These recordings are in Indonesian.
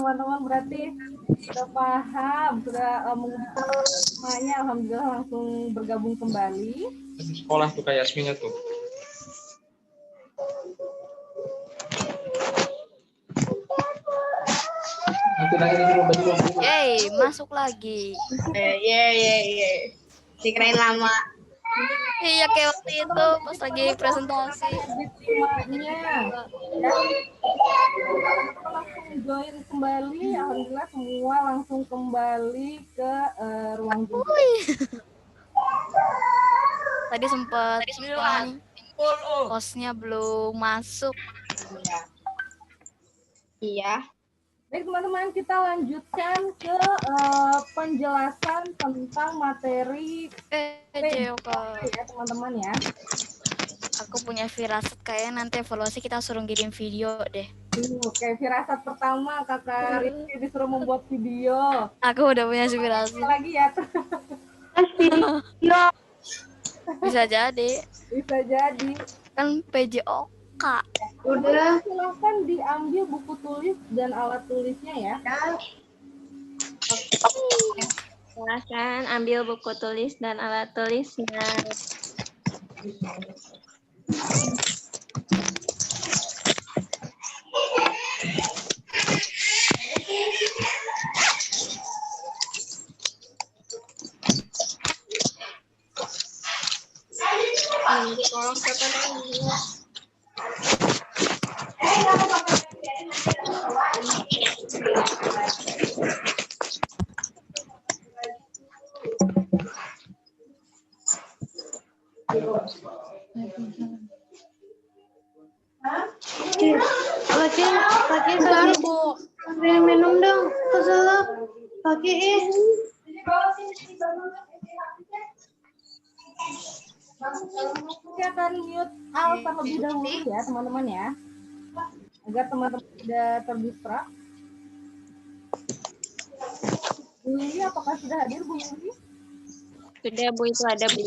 teman-teman, berarti sudah paham, sudah mengetahui semuanya. Alhamdulillah langsung bergabung kembali. Di sekolah tuh kayak Yasminnya tuh. Yeay, masuk lagi. Dikirain lama. Iya, kayak waktu itu pas lagi presentasi. Nya ya. Langsung join kembali, alhamdulillah semua langsung kembali ke ruang Zoom. Tadi sempat bilang hostnya belum masuk. Iya. Baik teman-teman, kita lanjutkan ke penjelasan tentang materi JOK. ya teman-teman ya. Aku punya firasat kayaknya nanti evaluasi kita suruh ngirim video deh. Oke, firasat pertama kakak Rizky disuruh membuat video. Aku udah punya firasat. Lagi ya. Bisa jadi. Bisa jadi. Kan PJOK. Udah. Silahkan diambil buku tulis dan alat tulisnya ya. Silahkan ambil buku tulis dan alat tulisnya. Tolong siapa dulu. Pakai minum dong, keselak. Pakai Saya akan mute Al terlebih dahulu ya teman-teman ya, agar teman-teman tidak terdistrak. Bu Lili, apakah sudah hadir Bu Lili? Sudah Bu, itu ada Bu.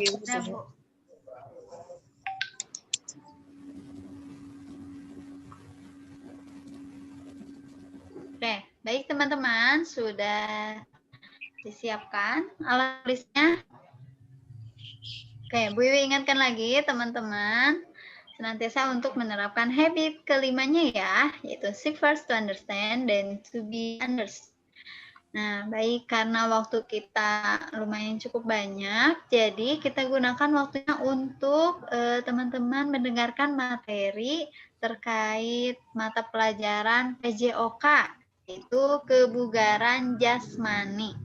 Oke, baik teman-teman, sudah disiapkan alat tulisnya. Oke, Bu Iwi ingatkan lagi teman-teman, senantiasa untuk menerapkan habit kelimanya ya, yaitu seek first to understand then to be understood. Nah, baik, karena waktu kita lumayan cukup banyak, jadi kita gunakan waktunya untuk teman-teman mendengarkan materi terkait mata pelajaran PJOK, yaitu kebugaran jasmani.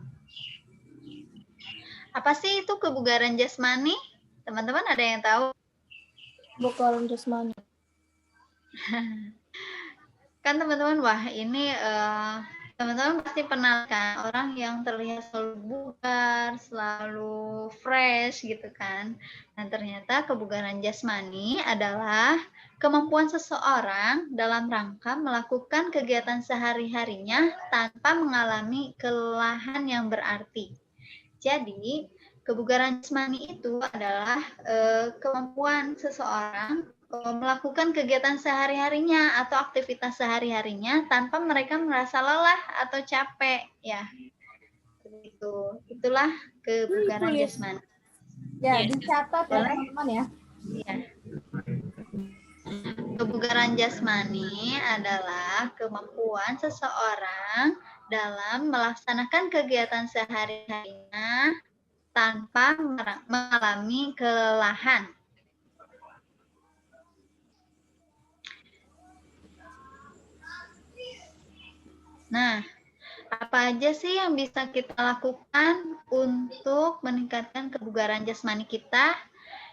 Apa sih itu kebugaran jasmani? Teman-teman ada yang tahu? Kebugaran jasmani. Kan teman-teman, wah ini teman-teman pasti pernah kan orang yang terlihat selalu bugar, selalu fresh gitu kan. Dan ternyata kebugaran jasmani adalah kemampuan seseorang dalam rangka melakukan kegiatan sehari-harinya tanpa mengalami kelelahan yang berarti. Jadi, kebugaran jasmani itu adalah kemampuan seseorang melakukan kegiatan sehari-harinya atau aktivitas sehari-harinya tanpa mereka merasa lelah atau capek, ya. Begitu. Itulah kebugaran jasmani. Ya, dicatat ya teman-teman ya. Ya. Kebugaran jasmani adalah kemampuan seseorang dalam melaksanakan kegiatan sehari-harinya tanpa mengalami kelelahan. Nah, apa aja sih yang bisa kita lakukan untuk meningkatkan kebugaran jasmani kita?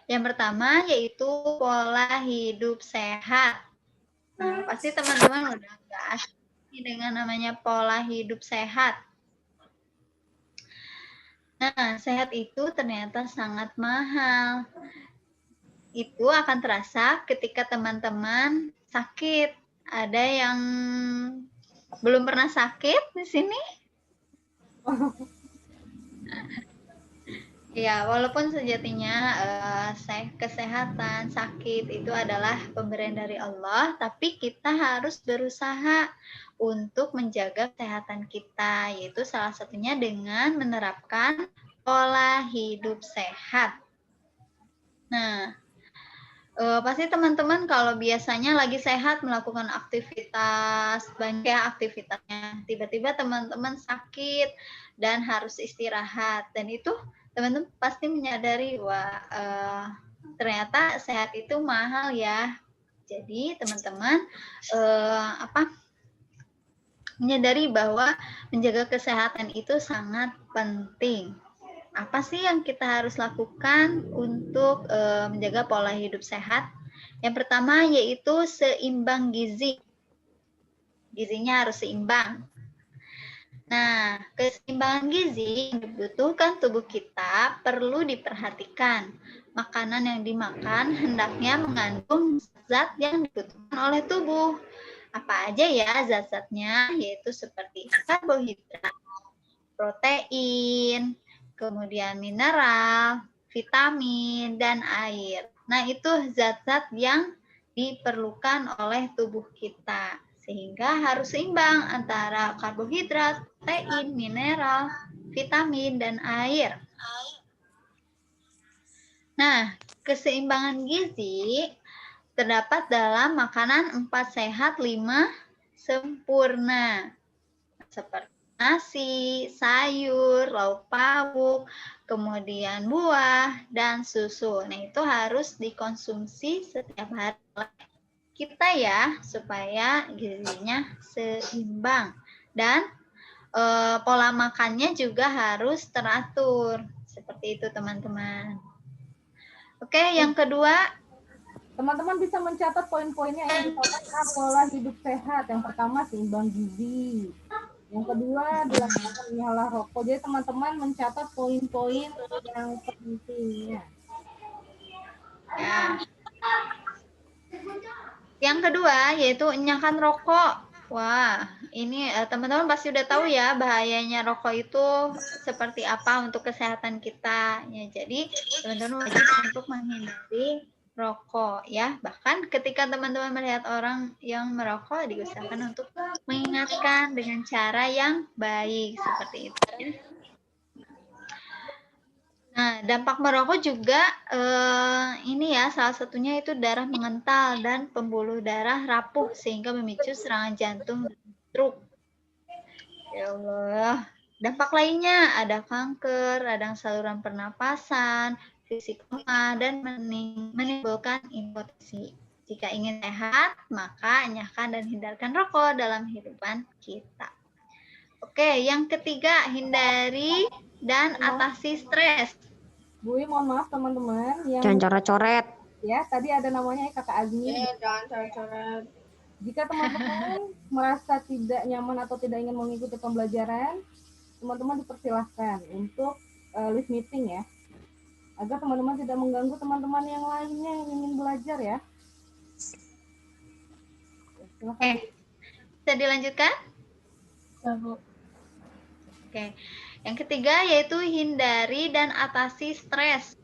Yang pertama yaitu pola hidup sehat. Nah, pasti teman-teman udah nggak asing dengan namanya pola hidup sehat. Nah, sehat itu ternyata sangat mahal. Itu akan terasa ketika teman-teman sakit. Ada yang belum pernah sakit di sini? Ya, walaupun sejatinya kesehatan, sakit itu adalah pemberian dari Allah, tapi kita harus berusaha untuk menjaga kesehatan kita, yaitu salah satunya dengan menerapkan pola hidup sehat. Nah, pasti teman-teman kalau biasanya lagi sehat melakukan aktivitas, banyak ya aktivitasnya, tiba-tiba teman-teman sakit dan harus istirahat, dan itu teman-teman pasti menyadari, wah ternyata sehat itu mahal ya. Jadi teman-teman menyadari bahwa menjaga kesehatan itu sangat penting. Apa sih yang kita harus lakukan untuk menjaga pola hidup sehat? Yang pertama yaitu seimbang gizi. Gizinya harus seimbang. Nah, keseimbangan gizi yang dibutuhkan tubuh kita perlu diperhatikan. Makanan yang dimakan hendaknya mengandung zat yang dibutuhkan oleh tubuh. Apa aja ya zat-zatnya? Yaitu seperti karbohidrat, protein, kemudian mineral, vitamin, dan air. Nah, itu zat-zat yang diperlukan oleh tubuh kita. Sehingga harus seimbang antara karbohidrat, protein, mineral, vitamin, dan air. Nah, keseimbangan gizi terdapat dalam makanan 4 sehat 5 sempurna. Seperti nasi, sayur, lauk pauk, kemudian buah, dan susu. Nah, itu harus dikonsumsi setiap hari oleh kita ya, supaya gizinya seimbang. Dan pola makannya juga harus teratur. Seperti itu, teman-teman. Oke, yang kedua. Teman-teman bisa mencatat poin-poinnya yang disampaikan pola hidup sehat. Yang pertama, seimbang gizi. Yang kedua, dilakukan mengolah rokok. Jadi teman-teman mencatat poin-poin yang pentingnya. Ya. Yang kedua, yaitu enyahkan rokok. Wah, ini teman-teman pasti udah tahu ya bahayanya rokok itu seperti apa untuk kesehatan kita. Ya, jadi teman-teman wajib untuk menghindari rokok ya. Bahkan ketika teman-teman melihat orang yang merokok, diusahakan untuk mengingatkan dengan cara yang baik seperti itu. Nah, dampak merokok juga ini ya, salah satunya itu darah mengental dan pembuluh darah rapuh sehingga memicu serangan jantung dan stroke. Ya Allah. Dampak lainnya ada kanker, radang saluran pernapasan, fisik lemah, dan menimbulkan impotensi. Jika ingin sehat, maka enyahkan dan hindarkan rokok dalam kehidupan kita. Oke, yang ketiga, hindari dan atasi stres. Bu, mohon maaf teman-teman yang jangan coret-coret. Ya, tadi ada namanya Kakak Agni. Jangan coret-coret. Jika teman-teman merasa tidak nyaman atau tidak ingin mengikuti pembelajaran, teman-teman dipersilahkan untuk live meeting ya, agar teman-teman tidak mengganggu teman-teman yang lainnya yang ingin belajar ya. Silahkan. Bisa dilanjutkan? Oke. Yang ketiga yaitu hindari dan atasi stres.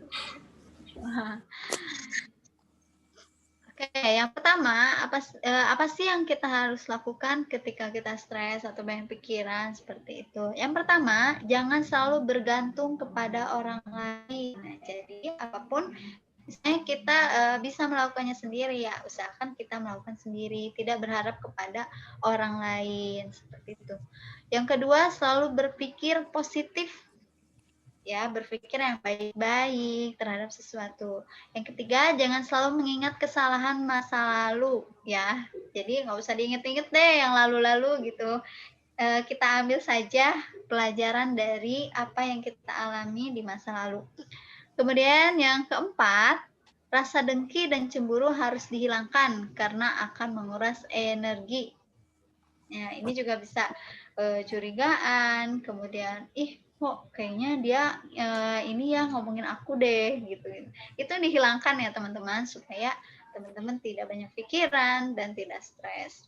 Oke, yang pertama, apa sih yang kita harus lakukan ketika kita stres atau banyak pikiran seperti itu? Yang pertama, jangan selalu bergantung kepada orang lain. Nah, jadi apapun, misalnya kita bisa melakukannya sendiri ya, usahakan kita melakukan sendiri, tidak berharap kepada orang lain seperti itu. Yang kedua, selalu berpikir positif. Ya, berpikir yang baik-baik terhadap sesuatu. Yang ketiga, jangan selalu mengingat kesalahan masa lalu, ya. Jadi nggak usah diinget-inget deh yang lalu-lalu gitu. Kita ambil saja pelajaran dari apa yang kita alami di masa lalu. Kemudian yang keempat, rasa dengki dan cemburu harus dihilangkan karena akan menguras energi. Ya, ini juga bisa curigaan, kemudian kok kayaknya dia ini ya ngomongin aku deh gitu. Itu dihilangkan ya teman-teman supaya teman-teman tidak banyak pikiran dan tidak stres.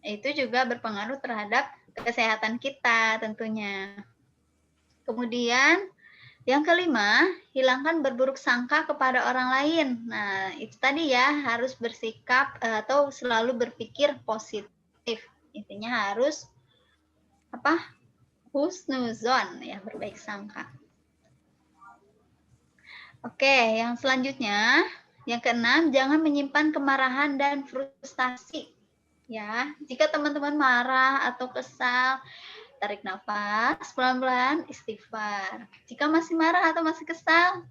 Itu juga berpengaruh terhadap kesehatan kita tentunya. Kemudian Yang kelima, hilangkan berburuk sangka kepada orang lain. Nah, itu tadi ya, harus bersikap atau selalu berpikir positif. Intinya harus apa? Husnuzon, ya, berbaik sangka. Oke, yang selanjutnya, yang keenam, jangan menyimpan kemarahan dan frustasi. Ya, jika teman-teman marah atau kesal, tarik nafas, pelan-pelan, istighfar. Jika masih marah atau masih kesal,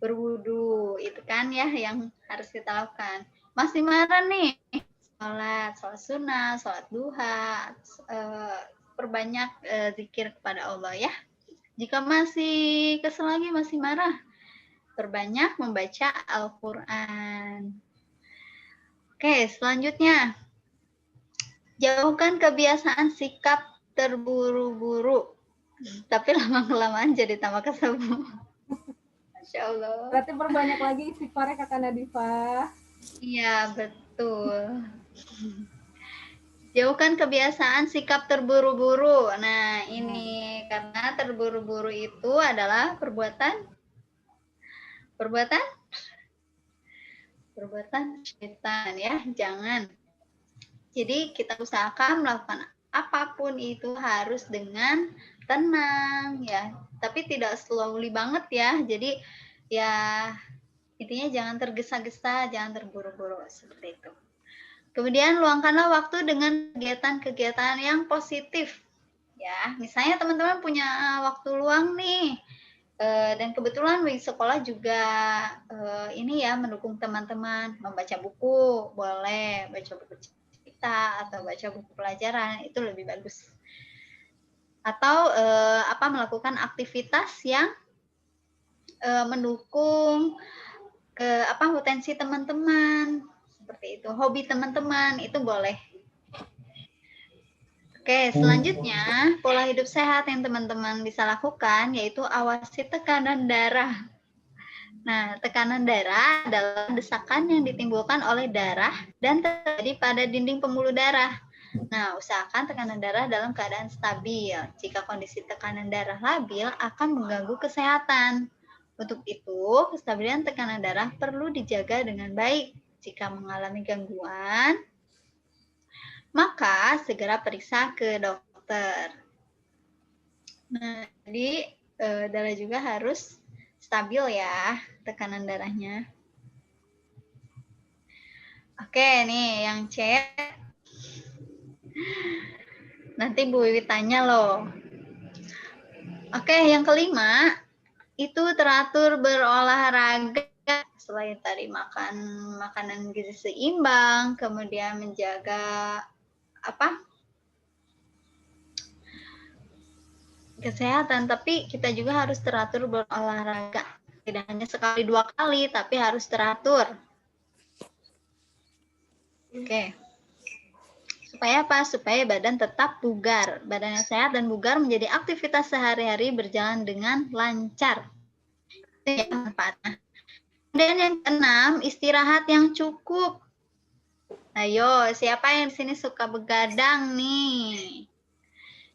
berwudu. Itu kan ya yang harus kita lakukan. Masih marah nih, sholat sunnah, sholat duha, perbanyak zikir kepada Allah ya. Jika masih kesal lagi, masih marah, perbanyak membaca Al-Quran. Oke, selanjutnya. Jauhkan kebiasaan sikap terburu-buru. Tapi lama-kelamaan jadi tambah kesel. Masya Allah. Berarti perbanyak lagi istighfarnya Kakak Nadifah. Iya, betul. Jauhkan kebiasaan sikap terburu-buru. Nah, ini karena terburu-buru itu adalah perbuatan syaitan ya. Jangan. Jadi kita usahakan melakukan apapun itu harus dengan tenang ya, tapi tidak slowly banget ya. Jadi ya intinya jangan tergesa-gesa, jangan terburu-buru seperti itu. Kemudian luangkanlah waktu dengan kegiatan-kegiatan yang positif ya. Misalnya teman-teman punya waktu luang nih, dan kebetulan di sekolah juga ini ya mendukung teman-teman membaca buku, boleh baca buku atau baca buku pelajaran, itu lebih bagus. Atau melakukan aktivitas yang mendukung potensi teman-teman, seperti itu. Hobi teman-teman itu boleh. Oke, selanjutnya pola hidup sehat yang teman-teman bisa lakukan yaitu awasi tekanan darah. Nah, tekanan darah adalah desakan yang ditimbulkan oleh darah dan terjadi pada dinding pembuluh darah. Nah, usahakan tekanan darah dalam keadaan stabil. Jika kondisi tekanan darah labil akan mengganggu kesehatan. Untuk itu, kestabilan tekanan darah perlu dijaga dengan baik. Jika mengalami gangguan, maka segera periksa ke dokter. Nah, jadi darah juga harus stabil ya, tekanan darahnya. Oke, nih yang C. Nanti Bu Wiwi tanya loh. Oke, yang kelima, itu teratur berolahraga. Selain tadi makan makanan gizi seimbang, kemudian menjaga kesehatan, tapi kita juga harus teratur berolahraga. Tidak hanya sekali 2 kali, tapi harus teratur. Oke. Supaya apa? Supaya badan tetap bugar. Badan yang sehat dan bugar menjadi aktivitas sehari-hari berjalan dengan lancar. Itu ya manfaatnya. Dan yang keenam, istirahat yang cukup. Ayo, siapa yang di sini suka begadang nih?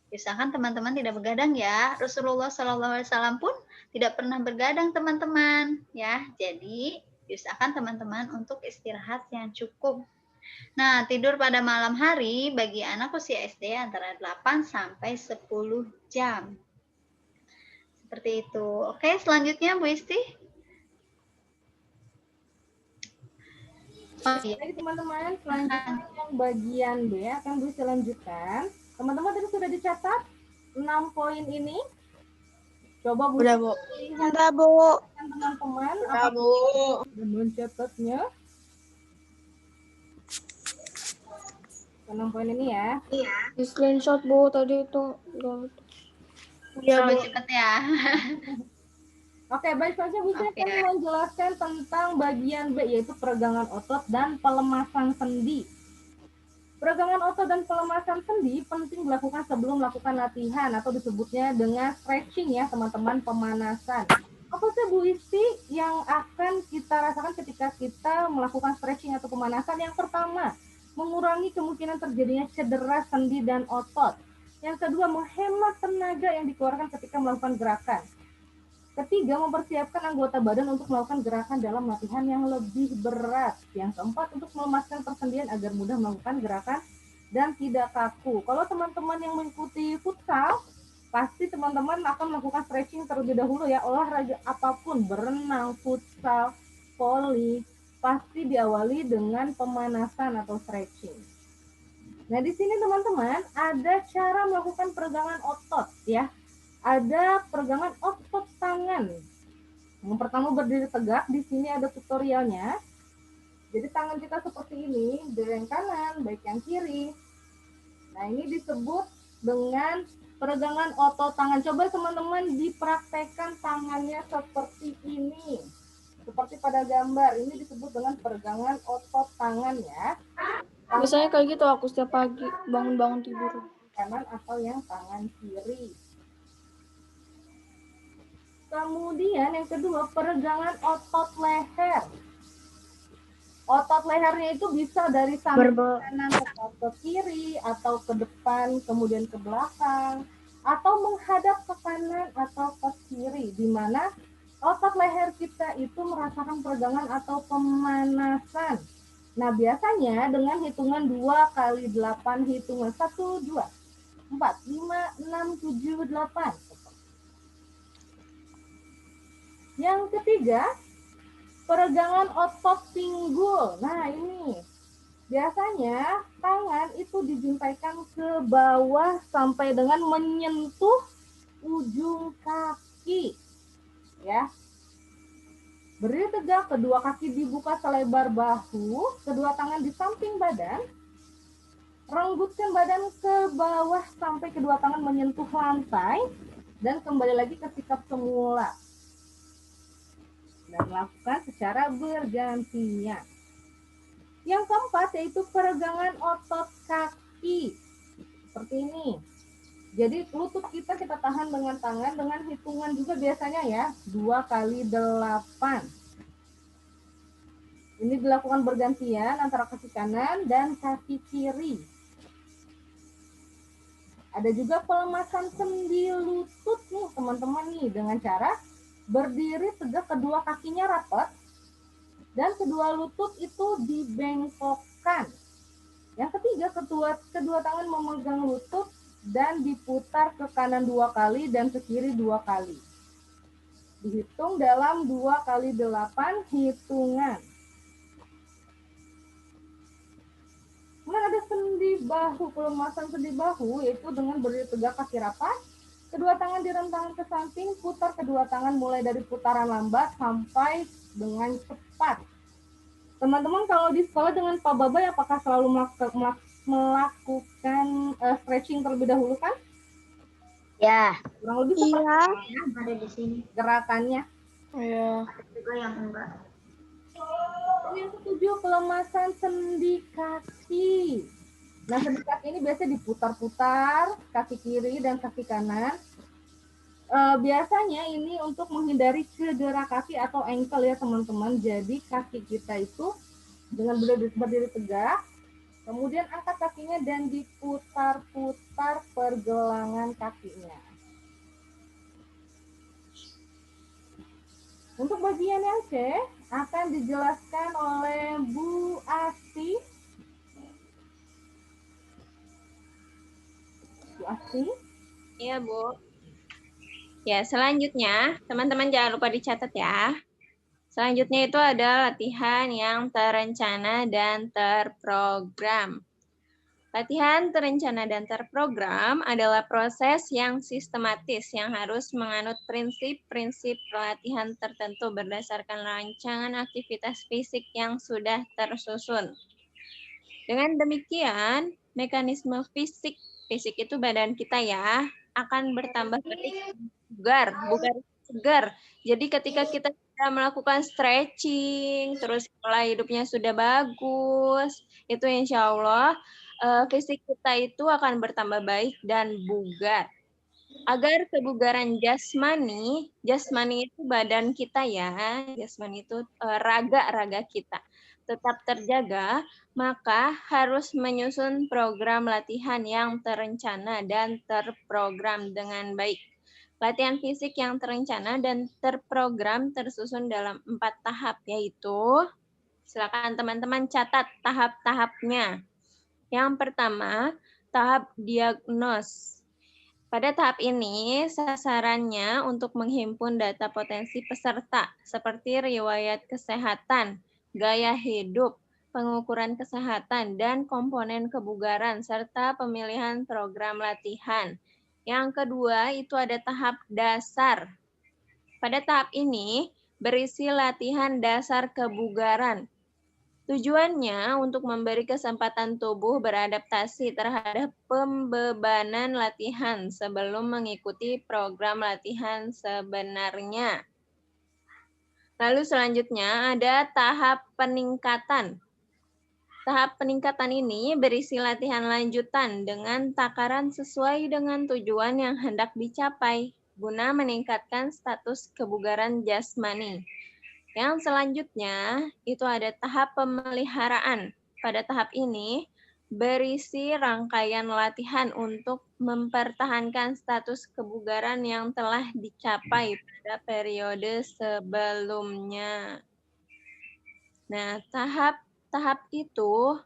Usahakan teman-teman tidak begadang ya. Rasulullah SAW pun tidak pernah bergadang teman-teman ya. Jadi usahakan teman-teman untuk istirahat yang cukup. Nah, tidur pada malam hari bagi anak usia SD antara 8 sampai 10 jam. Seperti itu. Oke, selanjutnya Bu Isti. Oh, iya. Jadi teman-teman, selanjutnya yang bagian B akan Bu Isti lanjutkan. Teman-teman tadi sudah dicatat 6 poin ini. Coba Bu. Udah, Bu. Udah, Bu. Teman-teman, Udah, Bu. Sudah mencatatnya. 6 poin ini ya. Iya. Di screenshot, Bu, tadi itu. Iya, Bu. Cepat ya. Oke, baik saja Bu, saya akan menjelaskan tentang bagian B, yaitu peregangan otot dan pelemasan sendi. Peregangan otot dan pelemasan sendi penting dilakukan sebelum melakukan latihan atau disebutnya dengan stretching ya teman-teman, pemanasan. Apa sih Bu Isti yang akan kita rasakan ketika kita melakukan stretching atau pemanasan? Yang pertama, mengurangi kemungkinan terjadinya cedera sendi dan otot. Yang kedua, menghemat tenaga yang dikeluarkan ketika melakukan gerakan. Ketiga, mempersiapkan anggota badan untuk melakukan gerakan dalam latihan yang lebih berat. Yang keempat, untuk melemaskan persendian agar mudah melakukan gerakan dan tidak kaku. Kalau teman-teman yang mengikuti futsal, pasti teman-teman akan melakukan stretching terlebih dahulu ya. Olahraga apapun, berenang, futsal, voli, pasti diawali dengan pemanasan atau stretching. Nah, di sini teman-teman ada cara melakukan peregangan otot ya. Ada peregangan otot tangan. Yang pertama berdiri tegak, di sini ada tutorialnya. Jadi tangan kita seperti ini, baik yang kanan, baik yang kiri. Nah, ini disebut dengan peregangan otot tangan. Coba teman-teman dipraktekkan tangannya seperti ini. Seperti pada gambar, ini disebut dengan peregangan otot tangan ya. Biasanya kayak gitu aku setiap pagi bangun-bangun tidur. Kanan atau yang tangan kiri. Kemudian yang kedua, peregangan otot leher. Otot lehernya itu bisa dari samping kanan ke kiri, atau ke depan, kemudian ke belakang, atau menghadap ke kanan atau ke kiri, di mana otot leher kita itu merasakan peregangan atau pemanasan. Nah, biasanya dengan hitungan 2 kali 8, hitungan 1, 2, 4, 5, 6, 7, 8. Yang ketiga, peregangan otot pinggul. Nah, ini biasanya tangan itu dijumpaikan ke bawah sampai dengan menyentuh ujung kaki. Ya. Berdiri tegak, kedua kaki dibuka selebar bahu, kedua tangan di samping badan. Renggutkan badan ke bawah sampai kedua tangan menyentuh lantai dan kembali lagi ke sikap semula. Dan lakukan secara bergantian. Yang keempat yaitu peregangan otot kaki. Seperti ini. Jadi lutut kita tahan dengan tangan dengan hitungan juga biasanya ya. 2 kali 8. Ini dilakukan bergantian antara kaki kanan dan kaki kiri. Ada juga pelemasan sendi lutut nih teman-teman nih dengan cara berdiri tegak, kedua kakinya rapat dan kedua lutut itu dibengkokkan. Yang ketiga, kedua tangan memegang lutut dan diputar ke kanan 2 kali dan ke kiri 2 kali. Dihitung dalam 2 kali 8 hitungan. Kemudian ada sendi bahu, pelemasan sendi bahu yaitu dengan berdiri tegak, kaki rapat, kedua tangan direntangkan ke samping, putar kedua tangan mulai dari putaran lambat sampai dengan cepat. Teman-teman kalau di sekolah dengan Pak Babay apakah selalu melakukan stretching terlebih dahulu kan? Ya. Kurang lebih seperti Ya, ada di sini. gerakannya. Iya. Juga yang enggak. Yang ketujuh, pelemasan sendi kaki. Nah, sendi kaki ini biasanya diputar-putar kaki kiri dan kaki kanan. Biasanya ini untuk menghindari cedera kaki atau ankle ya teman-teman. Jadi kaki kita itu dengan berdiri tegak, kemudian angkat kakinya dan diputar-putar pergelangan kakinya. Untuk bagian yang C akan dijelaskan oleh Bu Asti. Bu Asti. Iya, Bu. Ya, selanjutnya, teman-teman jangan lupa dicatat ya. Selanjutnya itu ada latihan yang terencana dan terprogram. Latihan terencana dan terprogram adalah proses yang sistematis yang harus menganut prinsip-prinsip pelatihan tertentu berdasarkan rancangan aktivitas fisik yang sudah tersusun. Dengan demikian, mekanisme fisik itu badan kita ya, akan bertambah bugar segar. Jadi ketika kita sudah melakukan stretching, terus pola hidupnya sudah bagus, itu insya Allah fisik kita itu akan bertambah baik dan bugar. Agar kebugaran jasmani itu badan kita ya, jasmani itu raga kita tetap terjaga, maka harus menyusun program latihan yang terencana dan terprogram dengan baik. Latihan fisik yang terencana dan terprogram tersusun dalam 4 tahap, yaitu, silakan teman-teman catat tahap-tahapnya. Yang pertama, tahap diagnos. Pada tahap ini, sasarannya untuk menghimpun data potensi peserta, seperti riwayat kesehatan, gaya hidup, pengukuran kesehatan, dan komponen kebugaran, serta pemilihan program latihan. Yang kedua, itu ada tahap dasar. Pada tahap ini, berisi latihan dasar kebugaran. Tujuannya untuk memberi kesempatan tubuh beradaptasi terhadap pembebanan latihan sebelum mengikuti program latihan sebenarnya. Lalu selanjutnya ada tahap peningkatan. Tahap peningkatan ini berisi latihan lanjutan dengan takaran sesuai dengan tujuan yang hendak dicapai guna meningkatkan status kebugaran jasmani. Yang selanjutnya itu ada tahap pemeliharaan. Pada tahap ini berisi rangkaian latihan untuk mempertahankan status kebugaran yang telah dicapai pada periode sebelumnya. Nah, tahap itu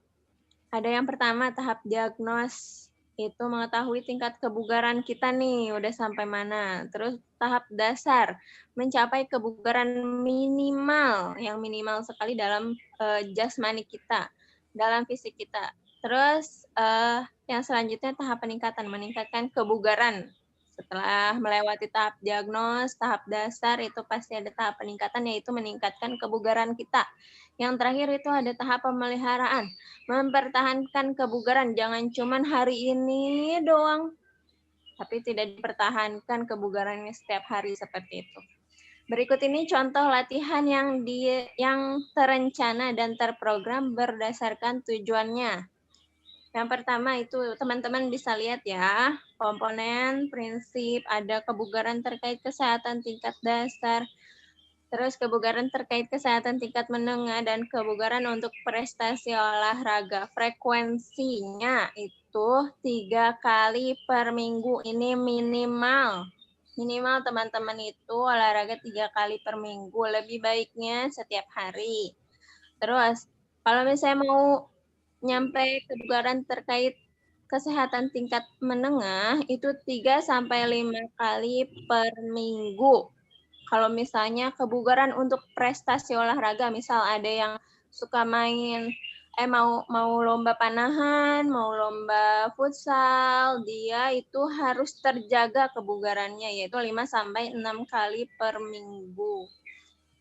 ada yang pertama tahap diagnos. Itu mengetahui tingkat kebugaran kita nih, udah sampai mana. Terus tahap dasar, mencapai kebugaran minimal, yang minimal sekali dalam jasmani kita, dalam fisik kita. Terus yang selanjutnya tahap peningkatan, meningkatkan kebugaran. Setelah melewati tahap diagnos, tahap dasar, itu pasti ada tahap peningkatan, yaitu meningkatkan kebugaran kita. Yang terakhir itu ada tahap pemeliharaan, mempertahankan kebugaran, jangan cuman hari ini doang, tapi tidak dipertahankan kebugarannya setiap hari seperti itu. Berikut ini contoh latihan yang terencana dan terprogram berdasarkan tujuannya. Yang pertama itu teman-teman bisa lihat ya, komponen, prinsip, ada kebugaran terkait kesehatan tingkat dasar, terus kebugaran terkait kesehatan tingkat menengah, dan kebugaran untuk prestasi olahraga. Frekuensinya itu 3 kali per minggu, ini minimal. Minimal teman-teman itu olahraga 3 kali per minggu, lebih baiknya setiap hari. Terus, kalau misalnya mau nyampe kebugaran terkait kesehatan tingkat menengah, itu 3-5 kali per minggu. Kalau misalnya kebugaran untuk prestasi olahraga, misal ada yang suka main, mau lomba panahan, mau lomba futsal, dia itu harus terjaga kebugarannya, yaitu 5-6 kali per minggu.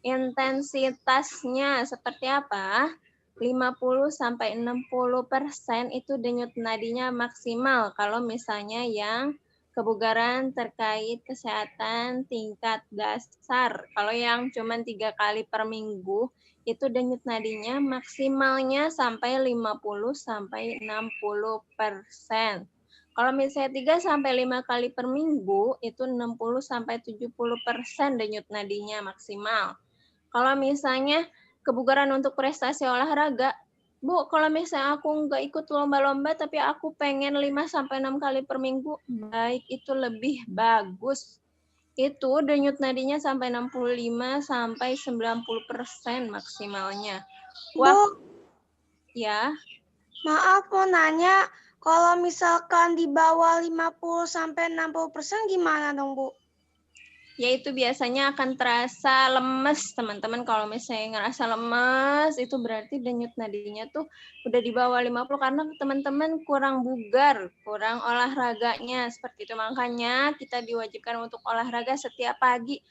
Intensitasnya seperti apa? 50-60% itu denyut nadinya maksimal kalau misalnya yang kebugaran terkait kesehatan tingkat dasar. Kalau yang cuma 3 kali per minggu, itu denyut nadinya maksimalnya sampai 50-60%. Kalau misalnya 3-5 kali per minggu, itu 60-70% denyut nadinya maksimal. Kalau misalnya kebugaran untuk prestasi olahraga, Bu, kalau misalnya aku nggak ikut lomba-lomba, tapi aku pengen 5-6 kali per minggu, baik, itu lebih bagus. Itu denyut nadinya sampai 65-90% maksimalnya. Bu, Ya, maaf mau nanya, kalau misalkan di bawah 50-60% gimana dong, Bu? yaitu biasanya akan terasa lemes, teman-teman. Kalau misalnya ngerasa lemes, itu berarti denyut nadinya tuh udah di bawah 50 karena teman-teman kurang bugar, kurang olahraganya. Seperti itu, makanya kita diwajibkan untuk olahraga setiap pagi.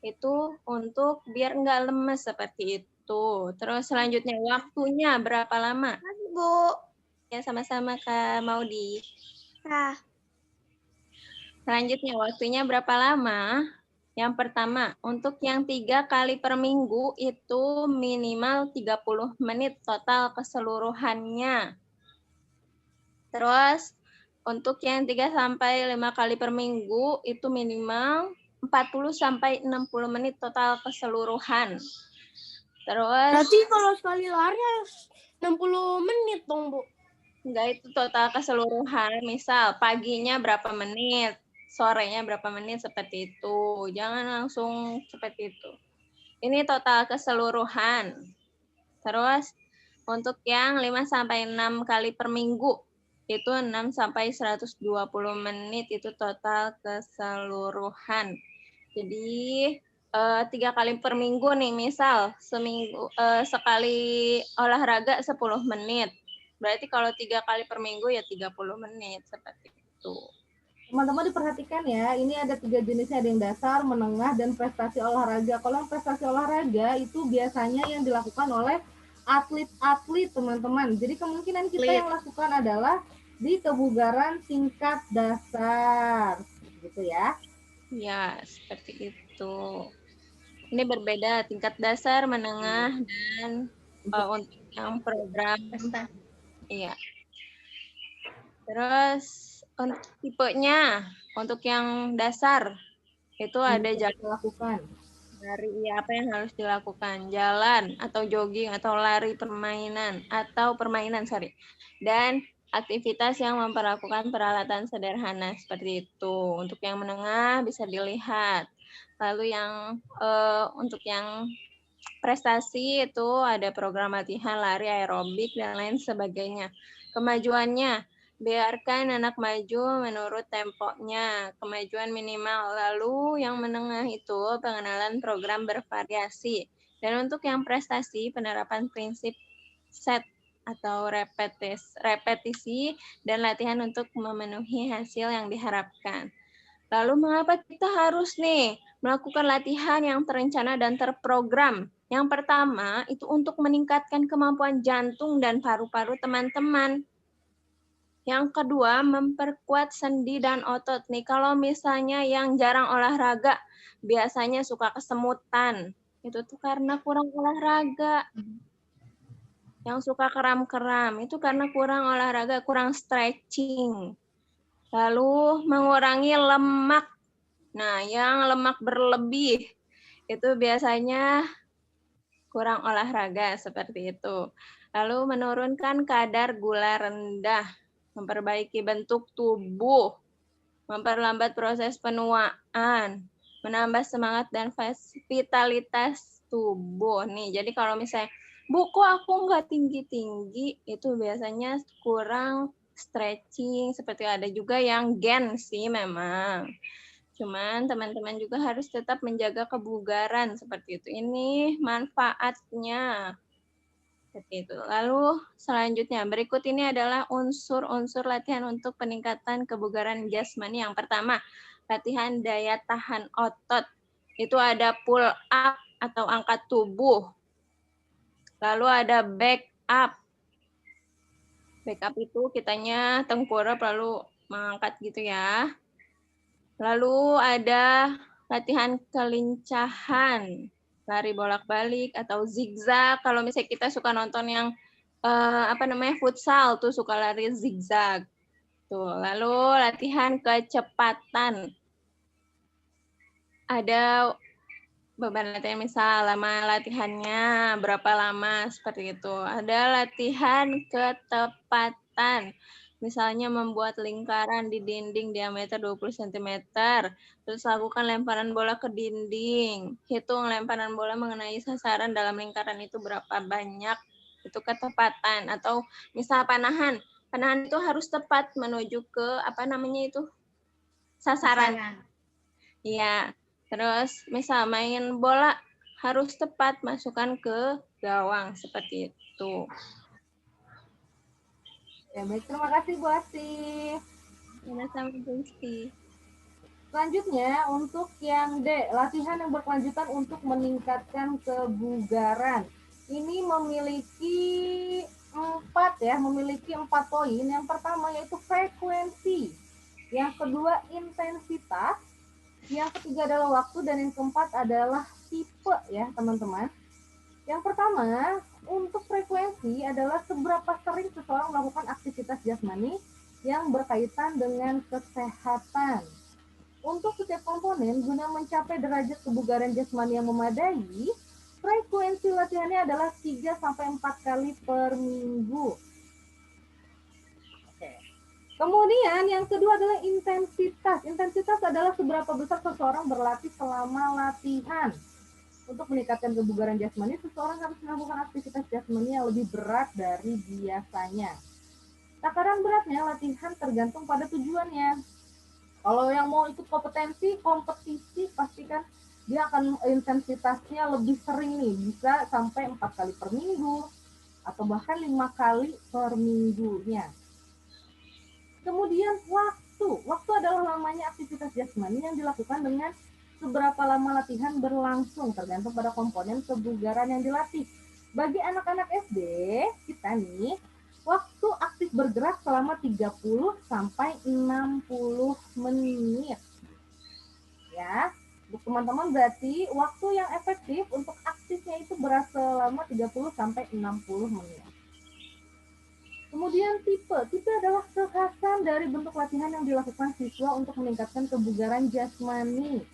Itu untuk biar nggak lemes seperti itu. Terus selanjutnya, waktunya berapa lama? Bu. Ya, sama-sama Kak Maudi. Nah, Selanjutnya, waktunya berapa lama? Yang pertama, untuk yang 3 kali per minggu itu minimal 30 menit total keseluruhannya. Terus, untuk yang 3-5 kali per minggu itu minimal 40-60 menit total keseluruhan. Terus, berarti kalau sekali lari harus 60 menit dong, Bu. enggak, itu total keseluruhan. Misal, paginya berapa menit, sorenya berapa menit seperti itu. Jangan langsung seperti itu. Ini total keseluruhan. Terus untuk yang 5-6 kali per minggu itu 6 sampai 120 menit itu total keseluruhan. Jadi 3 kali per minggu nih, misal seminggu sekali olahraga 10 menit. Berarti kalau 3 kali per minggu ya 30 menit seperti itu. Teman-teman diperhatikan ya, ini ada 3 jenisnya, ada yang dasar, menengah, dan prestasi olahraga. Kalau yang prestasi olahraga itu biasanya yang dilakukan oleh atlet-atlet, teman-teman. Jadi kemungkinan kita yang lakukan adalah di kebugaran tingkat dasar, gitu ya. Ya, seperti itu. Ini berbeda tingkat dasar, menengah, dan untuk yang program. Iya. Terus untuk tipenya, untuk yang dasar itu ada dilakukan. Lari, ya, apa yang harus dilakukan? Jalan atau jogging atau lari permainan atau permainan, dan aktivitas yang memperlakukan peralatan sederhana seperti itu. Untuk yang menengah bisa dilihat. Lalu yang untuk yang prestasi itu ada program latihan lari aerobik dan lain sebagainya. Kemajuannya, biarkan anak maju menurut temponya, kemajuan minimal. Lalu yang menengah itu pengenalan program bervariasi. Dan untuk yang prestasi, penerapan prinsip set atau repetisi dan latihan untuk memenuhi hasil yang diharapkan. Lalu mengapa kita harus melakukan latihan yang terencana dan terprogram? Yang pertama, itu untuk meningkatkan kemampuan jantung dan paru-paru teman-teman. Yang kedua, memperkuat sendi dan otot. Nih, kalau misalnya yang jarang olahraga, biasanya suka kesemutan. Itu tuh karena kurang olahraga. Yang suka kram-kram, itu karena kurang olahraga, kurang stretching. Lalu mengurangi lemak. Nah, yang lemak berlebih, itu biasanya kurang olahraga, seperti itu. Lalu menurunkan kadar gula rendah. Memperbaiki bentuk tubuh, memperlambat proses penuaan, menambah semangat dan vitalitas tubuh. Nih, jadi kalau misalnya, Bu, kok aku nggak tinggi-tinggi, itu biasanya kurang stretching, seperti ada juga yang gen sih memang. Cuman teman-teman juga harus tetap menjaga kebugaran, seperti itu. Ini manfaatnya. Seperti itu. Lalu selanjutnya, berikut ini adalah unsur-unsur latihan untuk peningkatan kebugaran jasmani. Yang pertama, latihan daya tahan otot. Itu ada pull up atau angkat tubuh. Lalu ada back up. Back up itu kitanya tengkurap lalu mengangkat gitu ya. Lalu ada latihan kelincahan. Lari bolak-balik atau zigzag. Kalau misalnya kita suka nonton yang futsal tuh suka lari zigzag. Tuh, lalu latihan kecepatan. Ada beban latihan, misal lama latihannya berapa lama seperti itu. Ada latihan ketepatan. Misalnya membuat lingkaran di dinding diameter 20 cm, terus lakukan lemparan bola ke dinding. Hitung lemparan bola mengenai sasaran dalam lingkaran itu berapa banyak. Itu ketepatan. Atau misal panahan. Panahan itu harus tepat menuju ke sasaran. Iya. Terus misal main bola harus tepat masukkan ke gawang seperti itu. Ya, baik, terima kasih Bu Asih. Sama-sama, Bu Isti. Selanjutnya untuk yang D, latihan yang berkelanjutan untuk meningkatkan kebugaran. Ini memiliki 4 poin. Yang pertama yaitu frekuensi. Yang kedua intensitas. Yang ketiga adalah waktu, dan yang keempat adalah tipe ya teman-teman. Yang pertama, untuk frekuensi adalah seberapa sering seseorang melakukan aktivitas jasmani yang berkaitan dengan kesehatan. Untuk setiap komponen, guna mencapai derajat kebugaran jasmani yang memadai, frekuensi latihannya adalah 3-4 kali per minggu. Oke. Kemudian yang kedua adalah intensitas. Intensitas adalah seberapa besar seseorang berlatih selama latihan. Untuk meningkatkan kebugaran jasmani, seseorang harus melakukan aktivitas jasmani yang lebih berat dari biasanya. Takaran beratnya latihan tergantung pada tujuannya. Kalau yang mau ikut kompetisi, pastikan dia akan intensitasnya lebih sering nih, bisa sampai 4 kali per minggu atau bahkan 5 kali per minggunya. Kemudian waktu adalah lamanya aktivitas jasmani yang dilakukan dengan seberapa lama latihan berlangsung, tergantung pada komponen kebugaran yang dilatih. Bagi anak-anak SD, kita nih, waktu aktif bergerak selama 30 sampai 60 menit. Ya, untuk teman-teman berarti waktu yang efektif untuk aktifnya itu berasa selama 30 sampai 60 menit. Kemudian tipe adalah kekhasan dari bentuk latihan yang dilakukan siswa untuk meningkatkan kebugaran jasmani.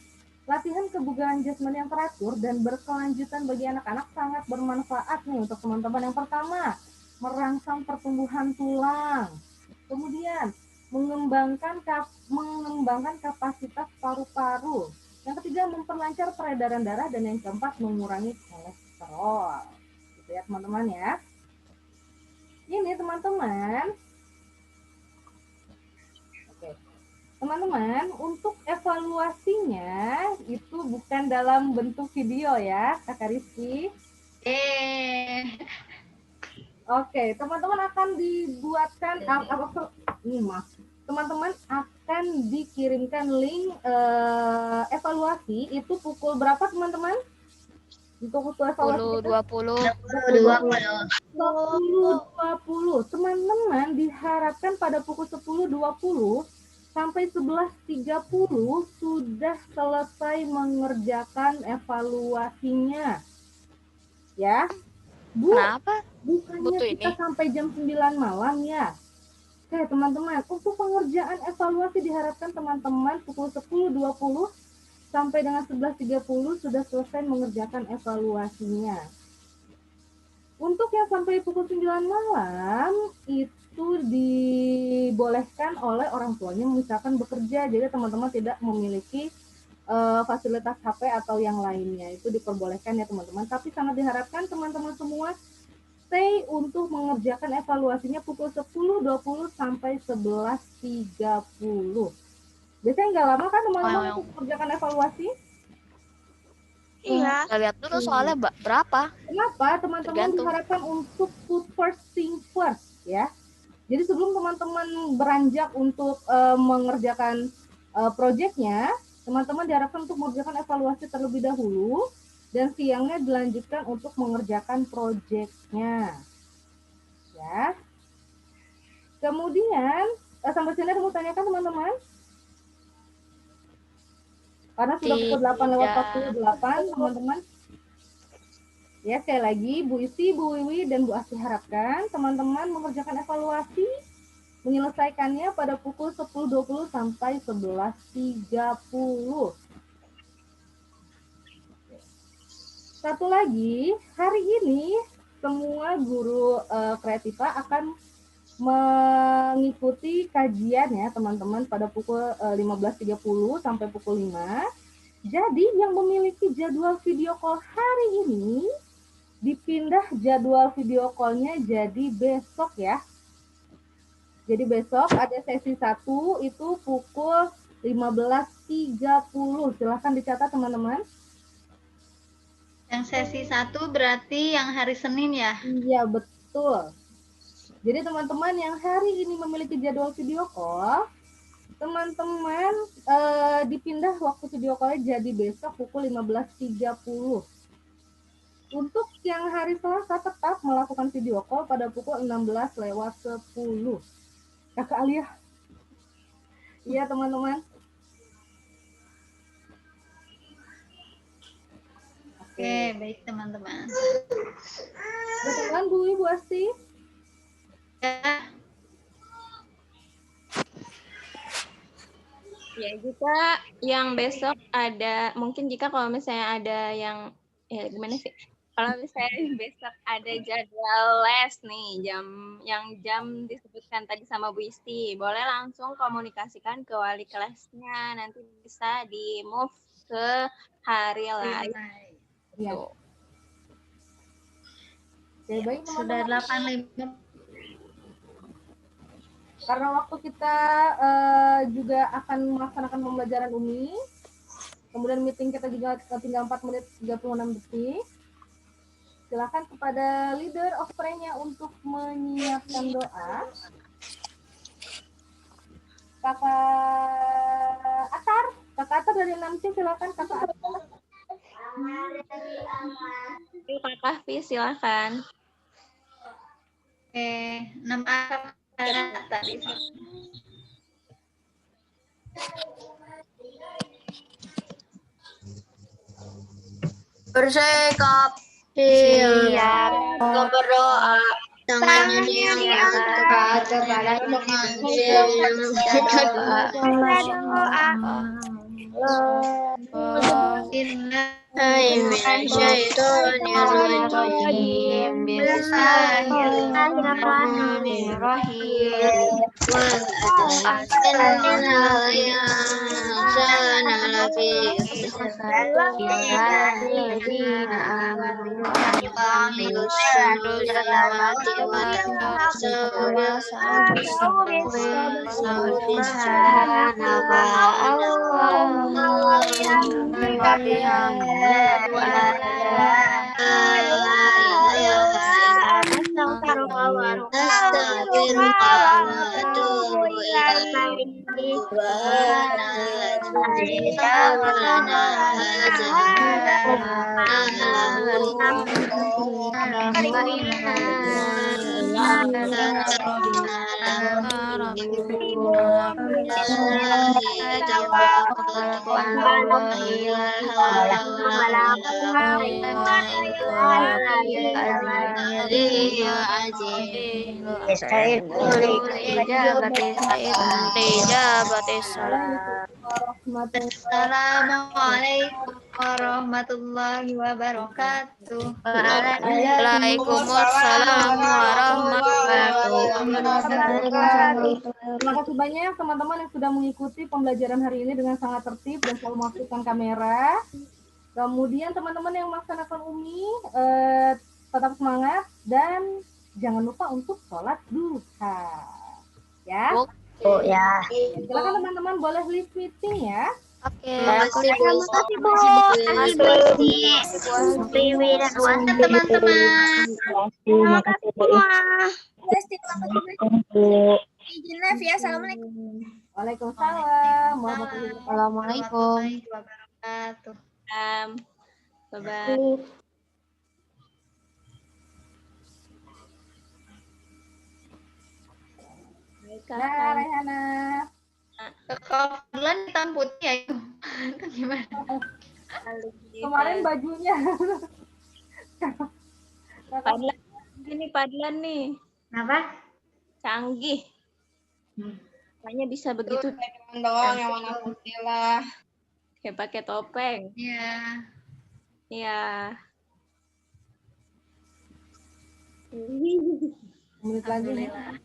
Latihan kebugaran jasmani yang teratur dan berkelanjutan bagi anak-anak sangat bermanfaat nih untuk teman-teman. Yang pertama, merangsang pertumbuhan tulang. Kemudian, mengembangkan kapasitas paru-paru. Yang ketiga, memperlancar peredaran darah, dan yang keempat, mengurangi kolesterol. Gitu ya teman-teman ya. Ini teman-teman. Oke. Teman-teman, untuk evaluasinya itu bukan dalam bentuk video ya, Kakak Rizky. Oke, teman-teman akan dibuatkan teman-teman akan dikirimkan link evaluasi itu pukul berapa teman-teman? Untuk evaluasi 20 10.20. Teman-teman diharapkan pada pukul 10.20 sampai 11.30 sudah selesai mengerjakan evaluasinya. Ya. Bu, Kenapa? bukannya Butuh kita ini? sampai jam 9 malam ya. Oke, teman-teman, untuk pengerjaan evaluasi diharapkan teman-teman pukul 10.20 sampai dengan 11.30 sudah selesai mengerjakan evaluasinya. Untuk yang sampai pukul 9 malam itu dibolehkan oleh orang tuanya misalkan bekerja, jadi teman-teman tidak memiliki fasilitas HP atau yang lainnya, itu diperbolehkan ya teman-teman. Tapi sangat diharapkan teman-teman semua stay untuk mengerjakan evaluasinya pukul 10.20 sampai 11.30. Biasanya nggak lama kan teman-teman untuk mengerjakan evaluasi? Iya. Kita lihat dulu soalnya berapa. Kenapa teman-teman Tergantung. diharapkan untuk put first thing first ya. Jadi sebelum teman-teman beranjak untuk mengerjakan proyeknya, teman-teman diharapkan untuk mengerjakan evaluasi terlebih dahulu dan siangnya dilanjutkan untuk mengerjakan proyeknya. Ya. Kemudian sampai sini ada mau tanyakan teman-teman? Karena sudah pukul 8:48 teman-teman. Ya, sekali lagi Bu Isi, Bu Wiwi, dan Bu Asih harapkan teman-teman mengerjakan evaluasi, menyelesaikannya pada pukul 10.20 sampai 11.30. Satu lagi, hari ini semua guru kreativa akan mengikuti kajian ya teman-teman pada pukul 15.30 sampai pukul 5. Jadi yang memiliki jadwal video call hari ini dipindah jadwal video call-nya jadi besok ya. Jadi besok ada sesi 1 itu pukul 15.30. Silahkan dicatat teman-teman. Yang sesi 1 berarti yang hari Senin ya? Iya, betul. Jadi teman-teman yang hari ini memiliki jadwal video call, teman-teman dipindah waktu video call-nya jadi besok pukul 15.30. Untuk yang hari Selasa tetap melakukan video call pada pukul 16:10. Kakak Alia. Iya teman-teman. Oke, baik teman-teman. Teman-teman, Bu Ibu Asti. Ya, jika yang besok ada, mungkin jika kalau misalnya ada yang, ya gimana sih? Kalau misalnya besok ada jadwal les nih, jam disebutkan tadi sama Bu Isti, boleh langsung komunikasikan ke wali kelasnya, nanti bisa di-move ke hari lain. Iya. Oke, baik Sudah teman-teman. 85. Karena waktu kita juga akan melaksanakan pembelajaran UMI, kemudian meeting kita juga tinggal 4 menit 36 detik. Silakan kepada leader of pray-nya untuk menyiapkan doa. Kakak Atar dari 6C, silakan Kakak Atar. Kak Kahfi, silakan. Oke, 6A tadi. Bersikap siap berdoa tangan yang diangkat kepada pengantin yang Bismillahirrahmanirrahim. Bismillahirrahmanirrahim. Assalamualaikum warahmatullahi wabarakatuh. Waalaikumsalam warahmatullahi wabarakatuh. Terima kasih banyak teman-teman yang sudah mengikuti pembelajaran hari ini dengan sangat tertib dan selalu mengaktifkan kamera. Kemudian teman-teman yang melaksanakan UMI tetap semangat dan jangan lupa untuk sholat duha. Ya. Oh ya. Silakan teman-teman boleh leave meeting ya. Oke. Terima kasih Bu. Teman-teman. Terima kasih semua. Izin live ya. Assalamualaikum. Waalaikumsalam warahmatullahi wabarakatuh. Bye-bye. Nah, Rehana. Kalau Fadlan hitam putih ya itu. Itu gimana? Kemarin bajunya. Padlan ini Padlan nih. Apa? Canggih. Makanya bisa begitu. Doang yang warna putih lah. Kayak pakai topeng. Iya. Iya. Menit lagi. Alhamdulillah.